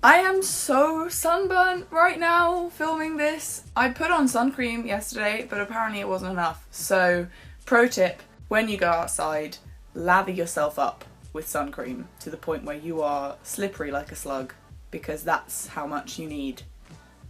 I am so sunburnt right now filming this. I put on sun cream yesterday, but apparently it wasn't enough. So, pro tip, when you go outside, lather yourself up with sun cream to the point where you are slippery like a slug, because that's how much you need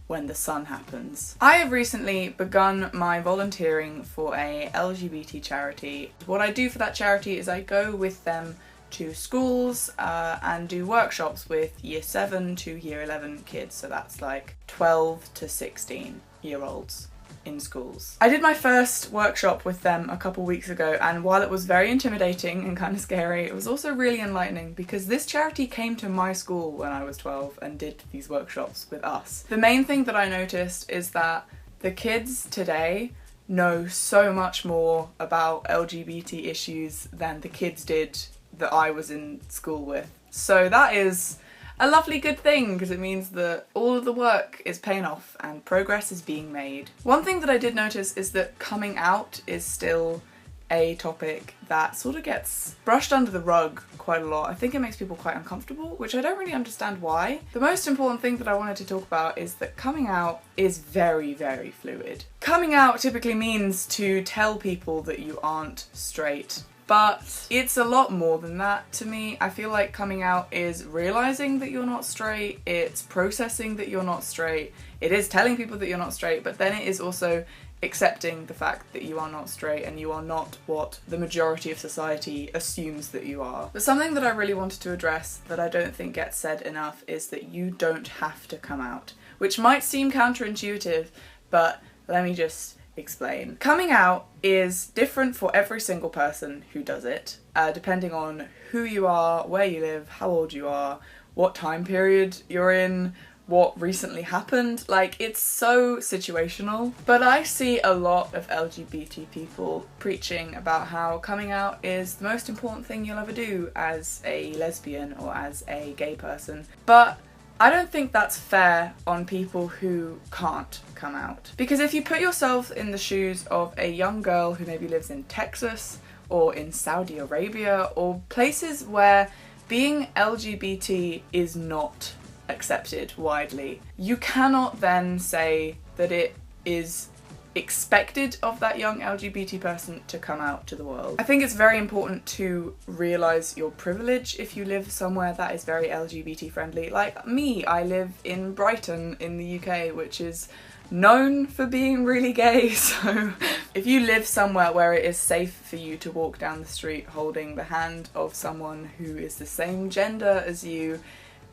when the sun happens. I have recently begun my volunteering for a LGBT charity. What I do for that charity is I go with them to schools and do workshops with year 7 to year 11 kids, so that's like 12 to 16-year-olds in schools. I did my first workshop with them a couple weeks ago, and while it was very intimidating and kind of scary, it was also really enlightening because this charity came to my school when I was 12 and did these workshops with us. The main thing that I noticed is that the kids today know so much more about LGBT issues than the kids did that I was in school with. So that is a lovely good thing because it means that all of the work is paying off and progress is being made. One thing that I did notice is that coming out is still a topic that sort of gets brushed under the rug quite a lot. I think it makes people quite uncomfortable, which I don't really understand why. The most important thing that I wanted to talk about is that coming out is very, very fluid. Coming out typically means to tell people that you aren't straight. But it's a lot more than that to me. I feel like coming out is realising that you're not straight, it's processing that you're not straight, it is telling people that you're not straight, but then it is also accepting the fact that you are not straight and you are not what the majority of society assumes that you are. But something that I really wanted to address that I don't think gets said enough is that you don't have to come out, which might seem counterintuitive, but let me just explain. Coming out is different for every single person who does it, depending on who you are, where you live, how old you are, what time period you're in, what recently happened. Like, it's so situational. But I see a lot of LGBT people preaching about how coming out is the most important thing you'll ever do as a lesbian or as a gay person. But I don't think that's fair on people who can't come out. Because if you put yourself in the shoes of a young girl who maybe lives in Texas or in Saudi Arabia or places where being LGBT is not accepted widely, you cannot then say that it is expected of that young LGBT person to come out to the world. I think it's very important to realise your privilege if you live somewhere that is very LGBT friendly. Like me, I live in Brighton in the UK, which is known for being really gay, so if you live somewhere where it is safe for you to walk down the street holding the hand of someone who is the same gender as you,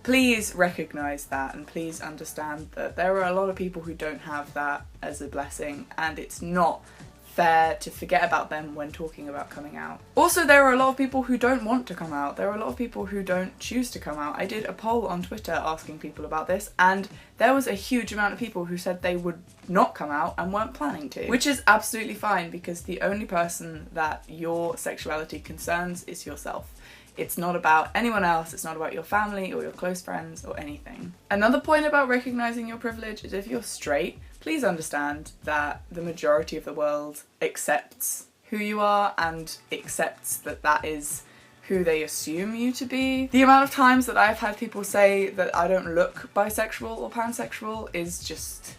please recognise that and please understand that there are a lot of people who don't have that as a blessing, and it's not fair to forget about them when talking about coming out. Also, there are a lot of people who don't want to come out. There are a lot of people who don't choose to come out. I did a poll on Twitter asking people about this, and there was a huge amount of people who said they would not come out and weren't planning to. Which is absolutely fine, because the only person that your sexuality concerns is yourself. It's not about anyone else, it's not about your family or your close friends or anything. Another point about recognising your privilege is if you're straight, please understand that the majority of the world accepts who you are and accepts that that is who they assume you to be. The amount of times that I've had people say that I don't look bisexual or pansexual is just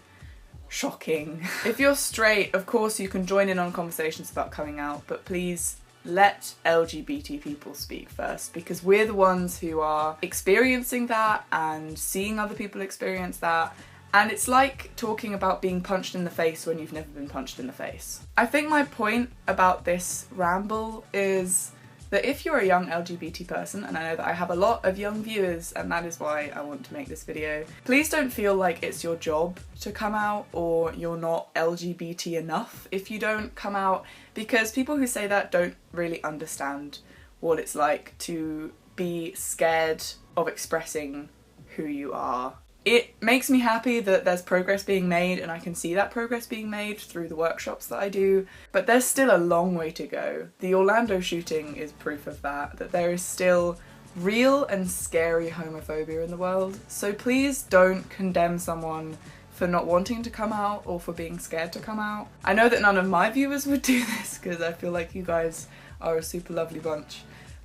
shocking. If you're straight, of course you can join in on conversations about coming out, but please let LGBT people speak first, because we're the ones who are experiencing that and seeing other people experience that, and it's like talking about being punched in the face when you've never been punched in the face. I think my point about this ramble is that if you're a young LGBT person, and I know that I have a lot of young viewers and that is why I want to make this video, please don't feel like it's your job to come out or you're not LGBT enough if you don't come out, because people who say that don't really understand what it's like to be scared of expressing who you are. It makes me happy that there's progress being made, and I can see that progress being made through the workshops that I do, but there's still a long way to go. The Orlando shooting is proof of that there is still real and scary homophobia in the world, so please don't condemn someone for not wanting to come out or for being scared to come out. I know that none of my viewers would do this because I feel like you guys are a super lovely bunch,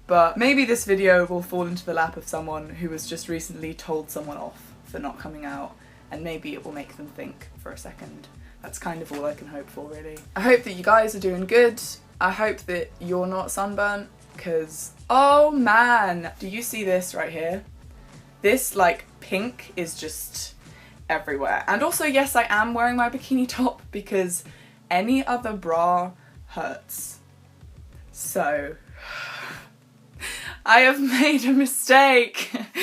But maybe this video will fall into the lap of someone who has just recently told someone off for not coming out, and maybe it will make them think for a second. That's kind of all I can hope for, really. I hope that you guys are doing good. I hope that you're not sunburnt, because, oh man, do you see this right here? This, like, pink is just everywhere. And also, yes, I am wearing my bikini top because any other bra hurts. So, I have made a mistake.